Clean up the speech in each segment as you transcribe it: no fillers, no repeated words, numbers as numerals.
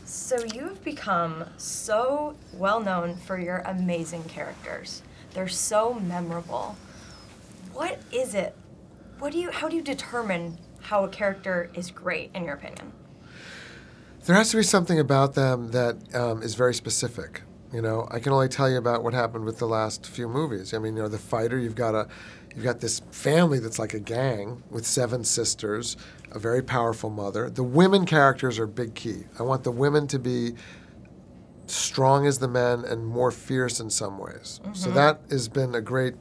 So you've become so well known for your amazing characters. They're so memorable. What is it? How do you determine how a character is great, in your opinion? There has to be something about them that is very specific. You know, I can only tell you about what happened with the last few movies. I mean, you know, The Fighter, you've got this family that's like a gang with 7 sisters, a very powerful mother. The women characters are big key. I want the women to be strong as the men and more fierce in some ways. Mm-hmm. So that has been a great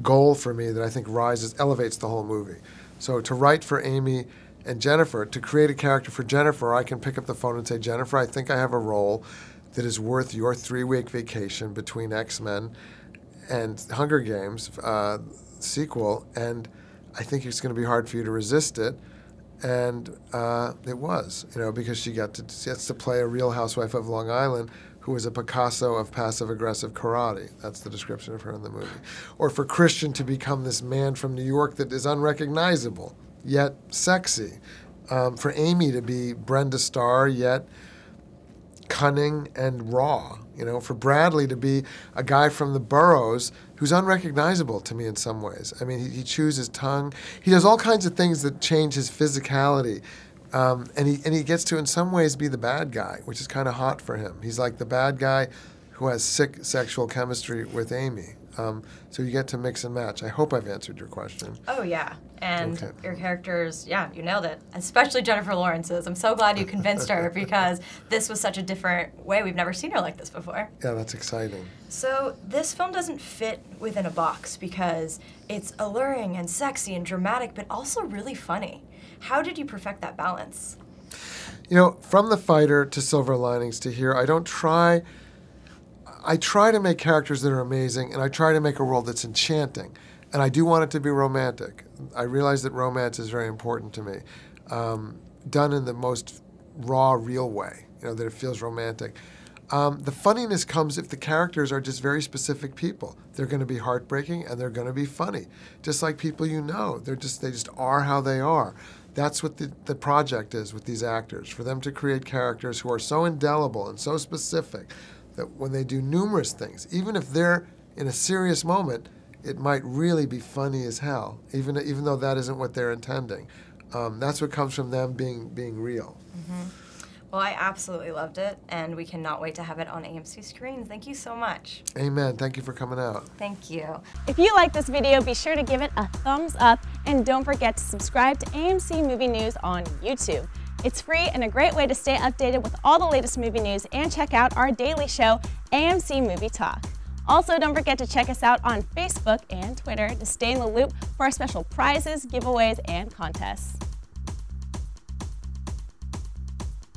goal for me that I think elevates the whole movie. So to write for Amy and Jennifer, to create a character for Jennifer, I can pick up the phone and say, Jennifer, I think I have a role that is worth your 3-week vacation between X-Men and Hunger Games sequel, and I think it's going to be hard for you to resist it. And it was, you know, because she gets to play a real housewife of Long Island who is a Picasso of passive-aggressive karate. That's the description of her in the movie. Or for Christian to become this man from New York that is unrecognizable, yet sexy. For Amy to be Brenda Starr, yet cunning and raw. You know, for Bradley to be a guy from the boroughs who's unrecognizable to me in some ways. I mean, he chews his tongue. He does all kinds of things that change his physicality. And he gets to, in some ways, be the bad guy, which is kind of hot for him. He's like the bad guy who has sick sexual chemistry with Amy. So you get to mix and match. I hope I've answered your question. Oh, yeah. And okay. Your characters, yeah, you nailed it. Especially Jennifer Lawrence's. I'm so glad you convinced her because this was such a different way. We've never seen her like this before. Yeah, that's exciting. So this film doesn't fit within a box because it's alluring and sexy and dramatic, but also really funny. How did you perfect that balance? You know, from The Fighter to Silver Linings to here, I try to make characters that are amazing, and I try to make a world that's enchanting. And I do want it to be romantic. I realize that romance is very important to me, done in the most raw, real way, you know, that it feels romantic. The funniness comes if the characters are just very specific people. They're going to be heartbreaking, and they're going to be funny. Just like people you know. They just are how they are. That's what the project is with these actors, for them to create characters who are so indelible and so specific that when they do numerous things, even if they're in a serious moment, it might really be funny as hell, even though that isn't what they're intending. That's what comes from them being real. Mm-hmm. Well, I absolutely loved it, and we cannot wait to have it on AMC screens. Thank you so much. Amen. Thank you for coming out. Thank you. If you like this video, be sure to give it a thumbs up, and don't forget to subscribe to AMC Movie News on YouTube. It's free and a great way to stay updated with all the latest movie news and check out our daily show, AMC Movie Talk. Also, don't forget to check us out on Facebook and Twitter to stay in the loop for our special prizes, giveaways, and contests.